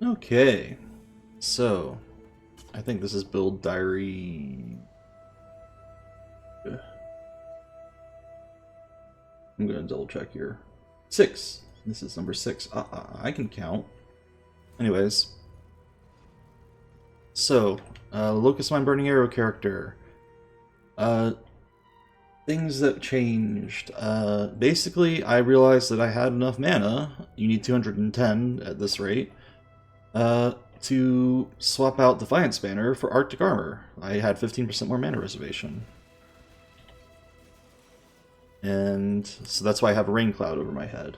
Okay, so I think this is build diary. I'm gonna double check here. 6. This is number 6. I can count. Anyways, so Locust Mind Burning Arrow character. Things that changed. Basically, I realized that I had enough mana. You need 210 at this rate. To swap out Defiance Banner for Arctic Armor. I had 15% more mana reservation. And so that's why I have a rain cloud over my head.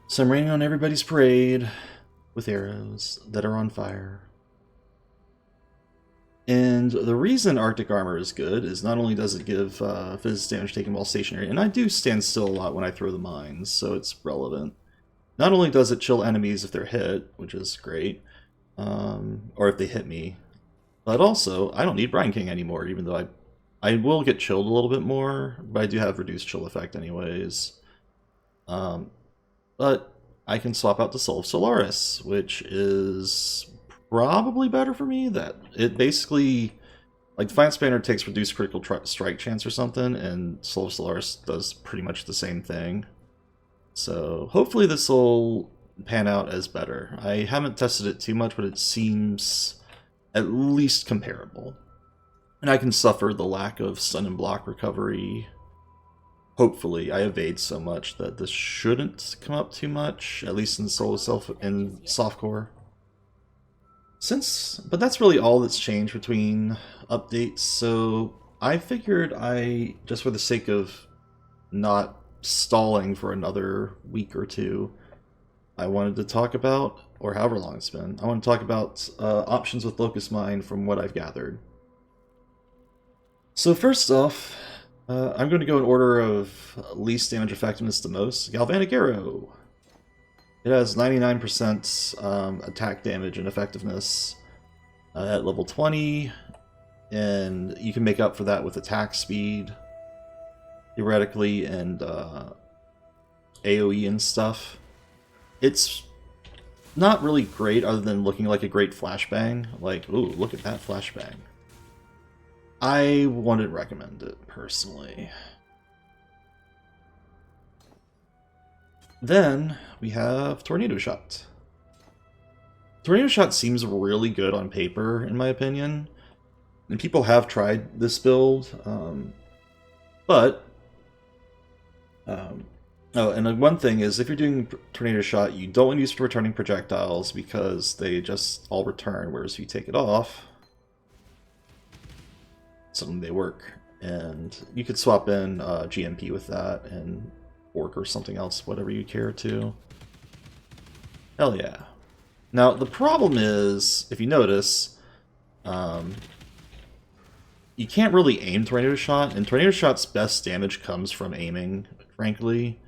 So I'm raining on everybody's parade with arrows that are on fire. And the reason Arctic Armor is good is not only does it give physics damage taken while stationary, and I do stand still a lot when I throw the mines, so it's relevant. Not only does it chill enemies if they're hit, which is great, or if they hit me, but also I don't need Brine King anymore, even though I will get chilled a little bit more, but I do have reduced chill effect anyways. But I can swap out to Soul of Solaris, which is probably better for me. That it basically, like, Defiance Banner takes reduced critical strike chance or something, and Soul of Solaris does pretty much the same thing. So hopefully this will pan out as better. I haven't tested it too much, but it seems at least comparable. And I can suffer the lack of stun and block recovery. Hopefully, I evade so much that this shouldn't come up too much, at least in softcore. But that's really all that's changed between updates, so I figured just for the sake of not stalling for another week or two, I wanted to talk about, or however long it's been, I want to talk about options with Locust Mine from what I've gathered. So first off, I'm going to go in order of least damage effectiveness to most. Galvanic Arrow. It has 99% attack damage and effectiveness at level 20, and you can make up for that with attack speed, theoretically, and AoE and stuff. It's not really great other than looking like a great flashbang. Like, ooh, look at that flashbang. I wouldn't recommend it, personally. Then we have Tornado Shot. Tornado Shot seems really good on paper, in my opinion. And people have tried this build, oh, and one thing is, if you're doing Tornado Shot, you don't want to use returning projectiles because they just all return, whereas if you take it off, suddenly they work. And you could swap in GMP with that, and Orc or something else, whatever you care to. Hell yeah. Now, the problem is, if you notice, you can't really aim Tornado Shot, and Tornado Shot's best damage comes from aiming, frankly.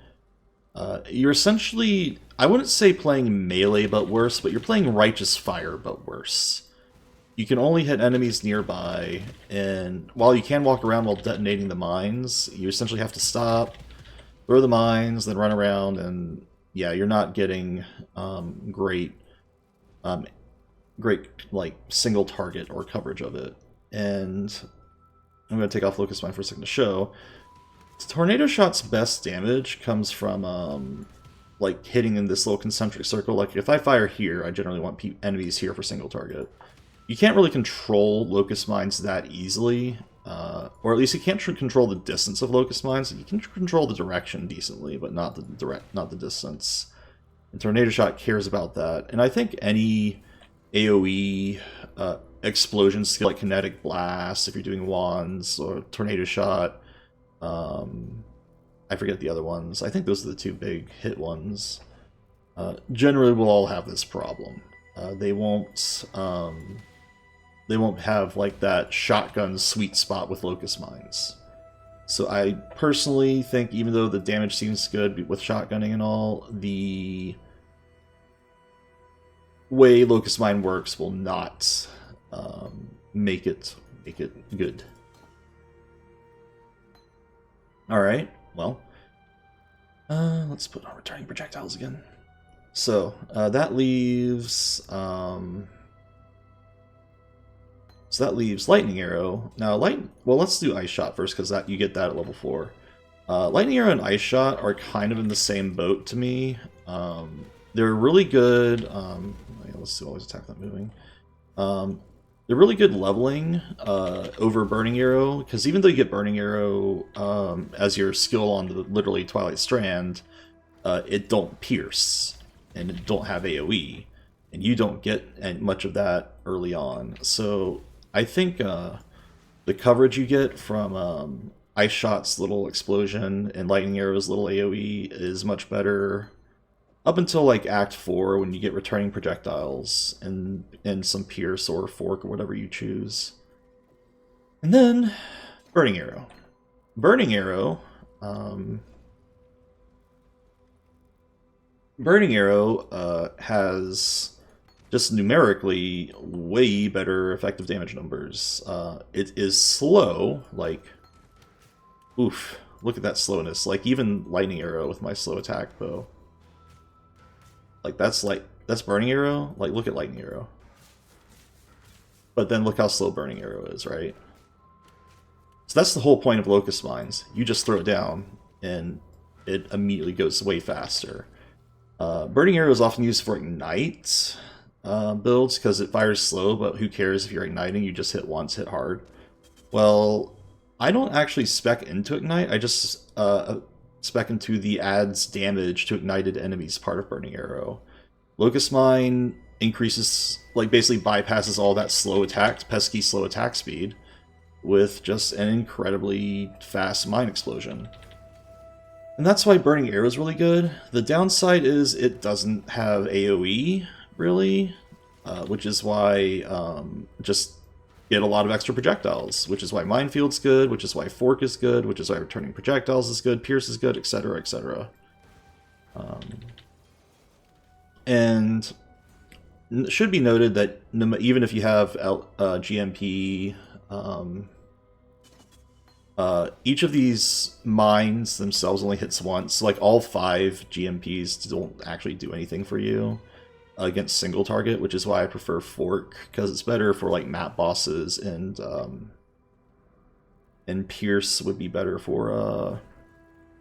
You're essentially, I wouldn't say playing melee but worse, but you're playing Righteous Fire but worse. You can only hit enemies nearby, and while you can walk around while detonating the mines, you essentially have to stop, throw the mines, then run around, and yeah, you're not getting great like single target or coverage of it. And I'm going to take off Locust Mine for a second to show. Tornado Shot's best damage comes from like hitting in this little concentric circle. Like if I fire here, I generally want enemies here for single target. You can't really control Locust Mines that easily, or at least you can't control the distance of Locust Mines. You can control the direction decently, but not the distance. And Tornado Shot cares about that. And I think any AoE explosion skill like Kinetic Blast, if you're doing wands, or Tornado Shot, I forget the other ones. I think those are the two big hit ones. Generally, will all have this problem. They won't have like that shotgun sweet spot with Locust Mines. So I personally think, even though the damage seems good with shotgunning and all, the way Locust Mine works will not make it good. All right, well, let's put on returning projectiles again. So that leaves Lightning Arrow. Now, well, let's do Ice Shot first because that you get that at level 4. Lightning Arrow and Ice Shot are kind of in the same boat to me. They're really good. Let's see, always attack that moving. They're really good leveling over Burning Arrow, because even though you get Burning Arrow as your skill on the literally Twilight Strand, it don't pierce, and it don't have AoE, and you don't get much of that early on. So I think the coverage you get from Ice Shot's little explosion and Lightning Arrow's little AoE is much better up until like Act 4, when you get returning projectiles and some Pierce or Fork or whatever you choose. And then Burning Arrow. Burning Arrow has just numerically way better effective damage numbers. It is slow, like, oof, look at that slowness. Like even Lightning Arrow with my slow attack bow. Like that's Burning Arrow. Like look at Lightning Arrow. But then look how slow Burning Arrow is, right? So that's the whole point of Locust Mines. You just throw it down and it immediately goes way faster. Burning Arrow is often used for Ignite builds because it fires slow, but who cares if you're igniting? You just hit once, hit hard. Well, I don't actually spec into Ignite. I just spec into the adds damage to ignited enemies part of Burning Arrow. Locust Mine increases, like basically bypasses all that pesky slow attack speed with just an incredibly fast mine explosion. And that's why Burning Arrow is really good. The downside is it doesn't have AoE, really, which is why just get a lot of extra projectiles, which is why Minefield's good, which is why Fork is good, which is why returning projectiles is good, Pierce is good, etc., etc. And it should be noted that even if you have GMP, each of these mines themselves only hits once. Like all 5 GMPs don't actually do anything for you against single target, which is why I prefer Fork, because it's better for like map bosses, and Pierce would be better for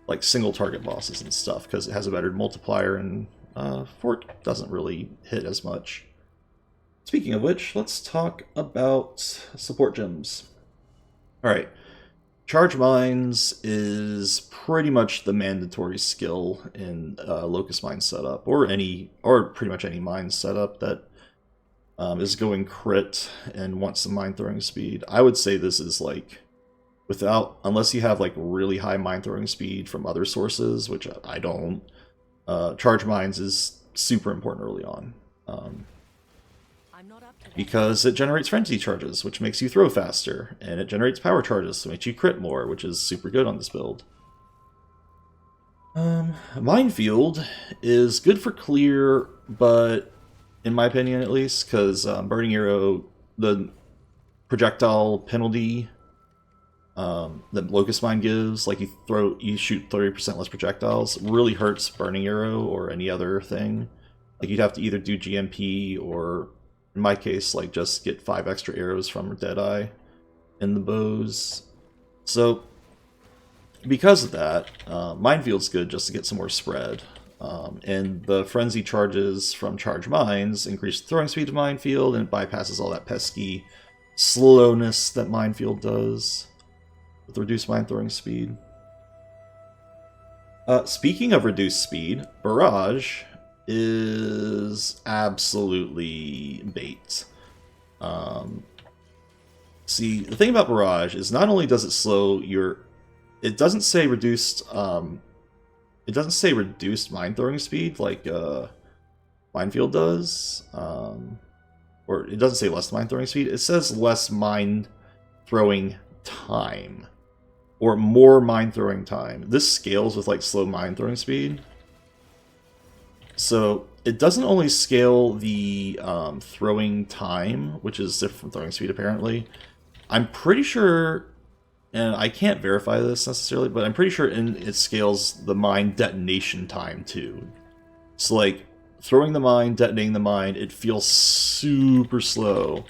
like single target bosses and stuff, because it has a better multiplier, and Fork doesn't really hit as much. Speaking of which, let's talk about support gems. Alright, Charge Mines is pretty much the mandatory skill in Locust Mine setup, or pretty much any mine setup that is going crit and wants some mine throwing speed. I would say this is like, unless you have like really high mine throwing speed from other sources, which I don't, Charge Mines is super important early on. Because it generates frenzy charges, which makes you throw faster, and it generates power charges, which makes you crit more, which is super good on this build. Minefield is good for clear, but in my opinion at least, because Burning Arrow, the projectile penalty that Locust Mine gives, like you shoot 30% less projectiles, really hurts Burning Arrow or any other thing. Like you'd have to either do GMP or, in my case, like just get 5 extra arrows from Deadeye in the bows. So because of that, Minefield's good just to get some more spread. And the frenzy charges from Charge Mines increase the throwing speed of Minefield, and it bypasses all that pesky slowness that Minefield does with reduced mine throwing speed. Speaking of reduced speed, Barrage is absolutely bait. See, the thing about Barrage is not only does it slow your... It doesn't say reduced mine throwing speed like Minefield does. Or it doesn't say less mine throwing speed. It says less mine throwing time. Or more mine throwing time. This scales with like slow mine throwing speed. So it doesn't only scale the throwing time, which is different from throwing speed apparently. I'm pretty sure, and I can't verify this necessarily, but I'm pretty sure it scales the mine detonation time too. So like, throwing the mine, detonating the mine, it feels super slow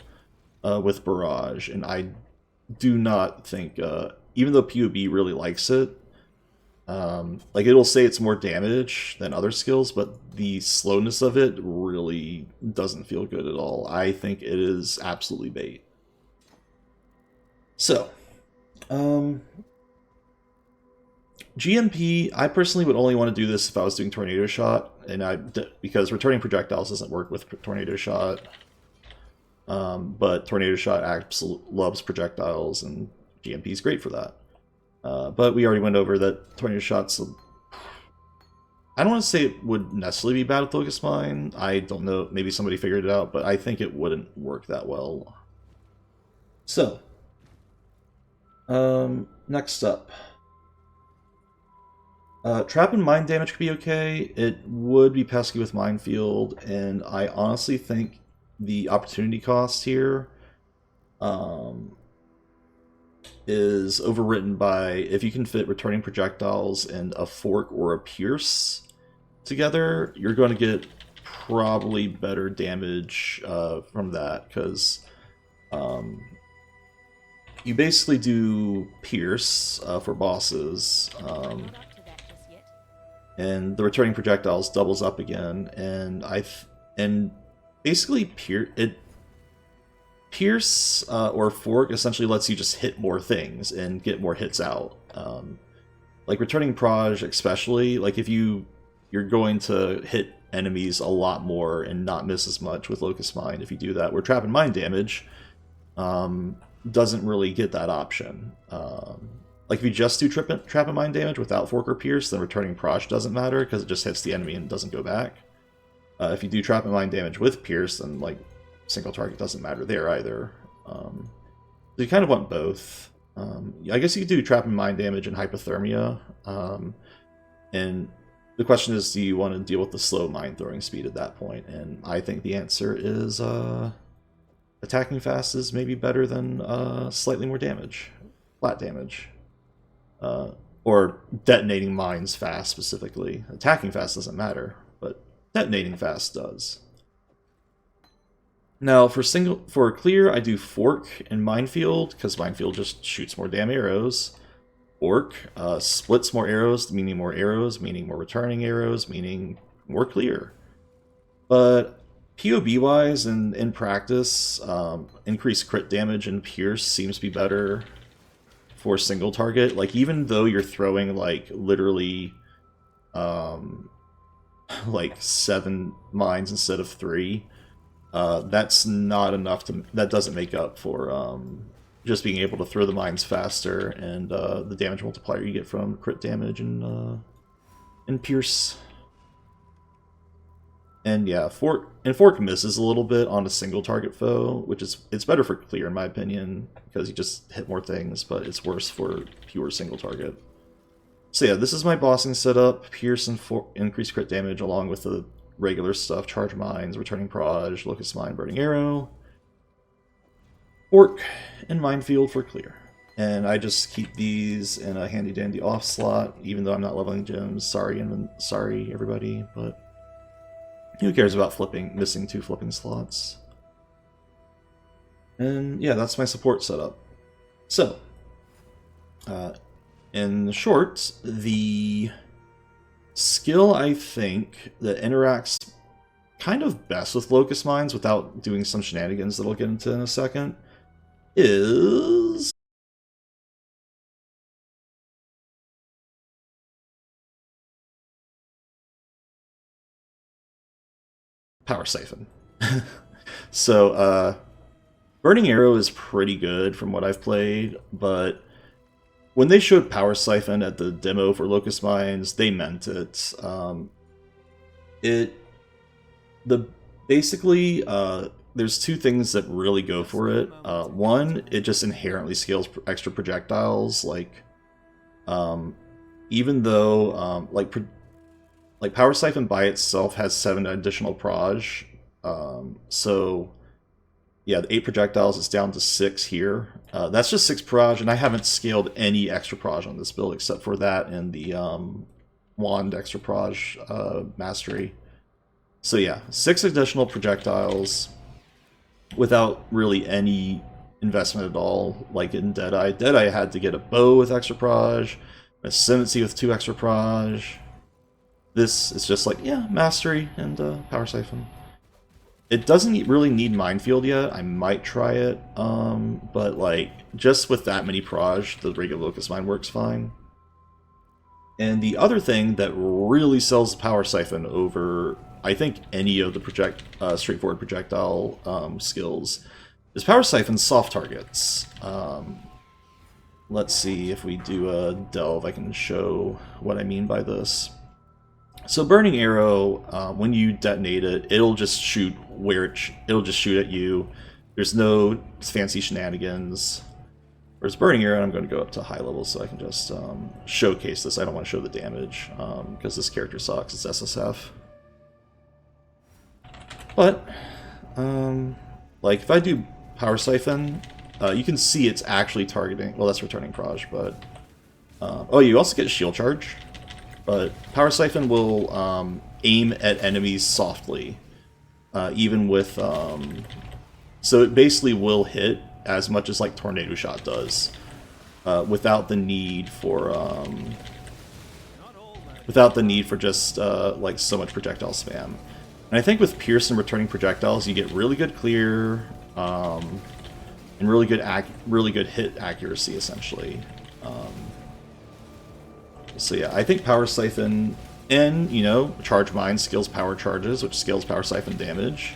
with Barrage, and I do not think, even though PUB really likes it, like it'll say it's more damage than other skills, but the slowness of it really doesn't feel good at all. I think it is absolutely bait. So, GMP, I personally would only want to do this if I was doing Tornado Shot, and because returning projectiles doesn't work with Tornado Shot. But Tornado Shot absolutely loves projectiles, and GMP is great for that. But we already went over that Tornado Shot's... I don't want to say it would necessarily be bad with Locust Mine. I don't know, maybe somebody figured it out, but I think it wouldn't work that well. So, next up. Trap and mine damage could be okay. It would be pesky with Minefield, and I honestly think the opportunity cost here is overwritten by if you can fit returning projectiles and a fork or a pierce together, you're going to get probably better damage from that, because you basically do pierce for bosses, and the returning projectiles doubles up again, and basically pierce or fork essentially lets you just hit more things and get more hits out. Like returning proj especially, like if you're going to hit enemies a lot more and not miss as much with Locust Mine if you do that, where Trap and Mine damage doesn't really get that option. Like if you just do Trap and Mine damage without fork or pierce, then returning proj doesn't matter because it just hits the enemy and doesn't go back. If you do Trap and Mine damage with pierce, then like single target doesn't matter there either. So you kind of want both. I guess you could do Trap and Mine damage and hypothermia. And the question is, do you want to deal with the slow mine throwing speed at that point? And I think the answer is attacking fast is maybe better than slightly more damage, flat damage. Or detonating mines fast specifically. Attacking fast doesn't matter, but detonating fast does. Now for clear, I do fork and minefield because minefield just shoots more damn arrows. Fork splits more arrows, meaning more returning arrows, meaning more clear. But POB wise and in practice, increased crit damage and pierce seems to be better for single target. Like even though you're throwing like literally like 7 mines instead of 3. That's not enough that doesn't make up for just being able to throw the mines faster and the damage multiplier you get from crit damage and pierce. And yeah, fork misses a little bit on a single target foe, which it's better for clear in my opinion because you just hit more things, but it's worse for pure single target. So yeah, this is my bossing setup: pierce and increased crit damage along with the regular stuff: charge mines, returning proj, locust mine, burning arrow, fork, and minefield for clear. And I just keep these in a handy dandy off slot, even though I'm not leveling gems. Sorry everybody, but who cares about missing 2 flipping slots? And yeah, that's my support setup. So, in short, the skill I think that interacts kind of best with Locust Mines without doing some shenanigans that I'll get into in a second is Power Siphon. So, Burning Arrow is pretty good from what I've played, but when they showed Power Siphon at the demo for Locust Mines, they meant it. Basically, there's 2 things that really go for it. One, it just inherently scales extra projectiles. Like, even though like Power Siphon by itself has 7 additional proj, so yeah, the 8 projectiles is down to 6 here. That's just 6 proj, and I haven't scaled any extra proj on this build except for that and the wand extra proj mastery. So yeah, 6 additional projectiles without really any investment at all, like in Deadeye. Deadeye had to get a bow with extra proj, a Scimitcy with 2 extra proj. This is just like, yeah, mastery and power siphon. It doesn't really need minefield yet. I might try it, but like just with that many proj, the regular Locust mine works fine. And the other thing that really sells the power siphon over, I think, any of the straightforward projectile skills is power siphon's soft targets. Let's see if we do a delve. I can show what I mean by this. So burning arrow, when you detonate it, it'll just shoot it'll just shoot at you. There's no fancy shenanigans. Whereas burning arrow, I'm going to go up to high level so I can just showcase this. I don't want to show the damage because this character sucks. It's SSF. But like if I do power siphon, you can see it's actually targeting. Well, that's returning proj, but oh, you also get shield charge. But power siphon will aim at enemies softly, even with so it basically will hit as much as like tornado shot does, without the need for just like so much projectile spam. And I think with Pierce and returning projectiles, you get really good clear and really good hit accuracy essentially. So yeah, I think power siphon and charge mine scales power charges, which scales power siphon damage.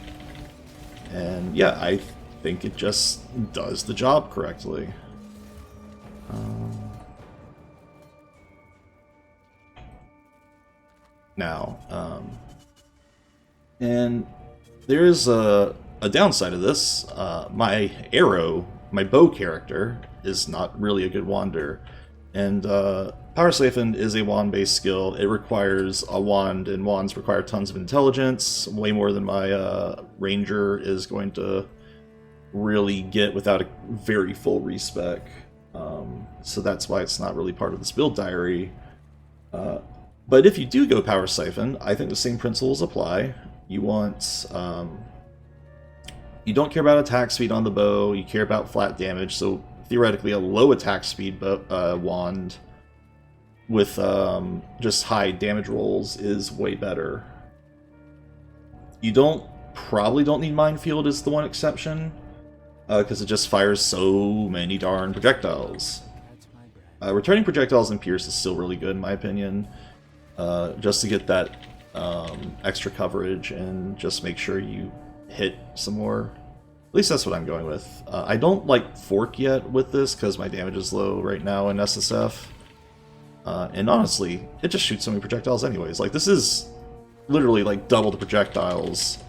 And yeah, I think it just does the job correctly. And there is a downside of this. My bow character is not really a good wander, and power siphon is a wand-based skill. It requires a wand, and wands require tons of intelligence, way more than my ranger is going to really get without a very full respec. So that's why it's not really part of this build diary. But if you do go power siphon, I think the same principles apply. You want you don't care about attack speed on the bow, you care about flat damage, so theoretically a low attack speed wand with just high damage rolls is way better. You probably don't need minefield is the one exception, because it just fires so many darn projectiles. Returning projectiles and Pierce is still really good in my opinion, just to get that extra coverage and just make sure you hit some more. At least that's what I'm going with. I don't like Fork yet with this because my damage is low right now in SSF. And honestly, it just shoots so many projectiles anyways. Like, this is literally like double the projectiles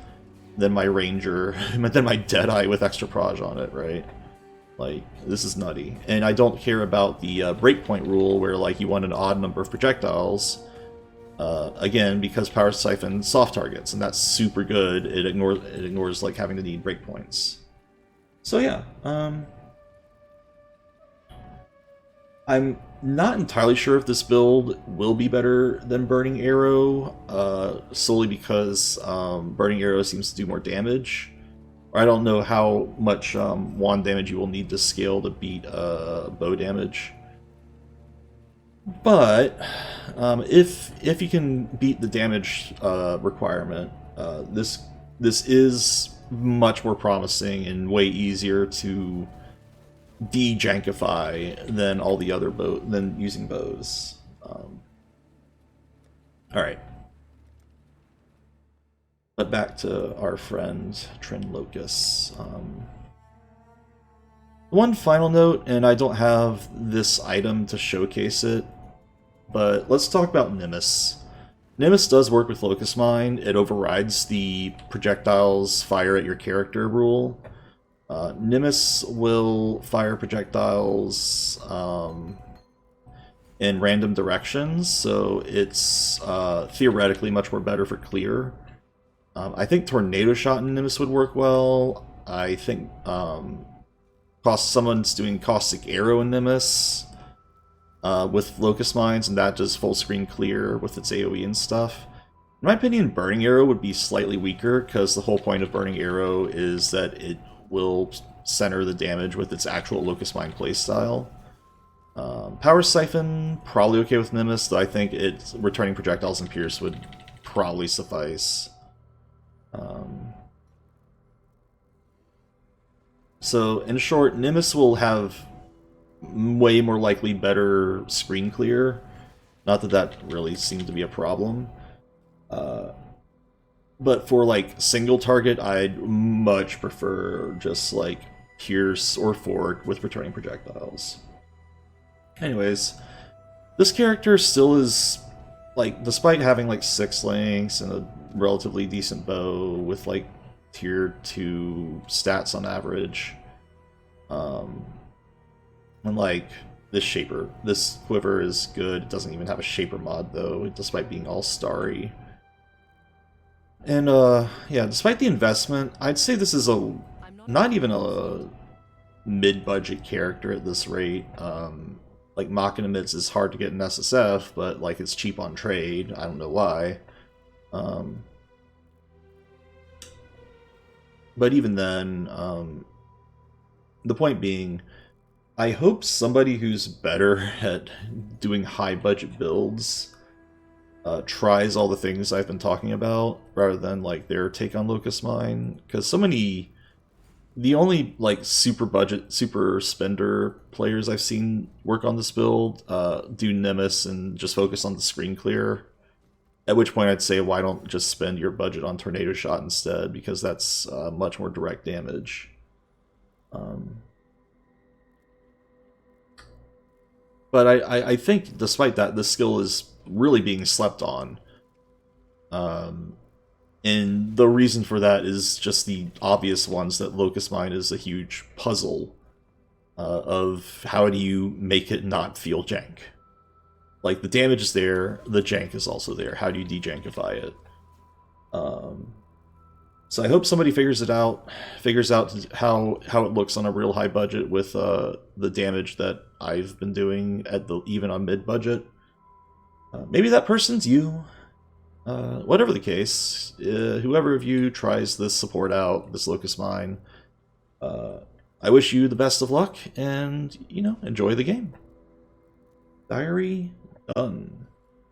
than my Ranger, than my Deadeye with extra proj on it, right? Like, this is nutty. And I don't care about the breakpoint rule where, like, you want an odd number of projectiles. Again, because power siphon soft targets, and that's super good. It ignores like having to need breakpoints. So yeah, I'm not entirely sure if this build will be better than Burning Arrow, solely because Burning Arrow seems to do more damage. I don't know how much wand damage you will need to scale to beat bow damage. But if you can beat the damage requirement, this is much more promising and way easier to de-jankify than all the other than using bows. All right, but back to our friend Trin Locus. One final note, and I don't have this item to showcase it, but let's talk about Nimus. Nimus does work with Locust Mine. It overrides the projectiles fire at your character rule. Nimus will fire projectiles in random directions, so it's theoretically much more better for clear. I think Tornado Shot in Nimus would work well. I think someone's doing Caustic Arrow in Nimus with Locust Mines, and that does full screen clear with its AoE and stuff. In my opinion, Burning Arrow would be slightly weaker, because the whole point of Burning Arrow is that it will center the damage with its actual Locust Mine playstyle. Power Siphon, probably okay with Nimus, though I think it's returning projectiles and Pierce would probably suffice. So, in short, Nimus will have way more likely better screen clear. Not that that really seems to be a problem. But for, like, single target, I'd much prefer just, like, Pierce or Fork with returning projectiles. Anyways, this character still is, like, despite having, like, 6 links and a relatively decent bow with, like, tier 2 stats on average, and, like, this quiver is good. It doesn't even have a Shaper mod, though, despite being all starry. And, yeah, despite the investment, I'd say this is not even a mid-budget character at this rate. Like, Machina Mids is hard to get in SSF, but, like, it's cheap on trade. I don't know why. But even then, the point being, I hope somebody who's better at doing high-budget builds tries all the things I've been talking about, rather than, like, their take on Locust Mine, because the only, like, super budget, super spender players I've seen work on this build do Nimus and just focus on the screen clear, at which point I'd say, why don't just spend your budget on Tornado Shot instead, because that's much more direct damage. But I think, despite that, this skill is really being slept on. And the reason for that is just the obvious ones, that Locust Mine is a huge puzzle of how do you make it not feel jank. Like, the damage is there, the jank is also there. How do you de-jankify it? So I hope somebody figures out how it looks on a real high budget with the damage that I've been doing at even on mid budget. Maybe that person's you. Whatever the case, whoever of you tries this support out, this Locust Mine, I wish you the best of luck, and, enjoy the game. Diary done.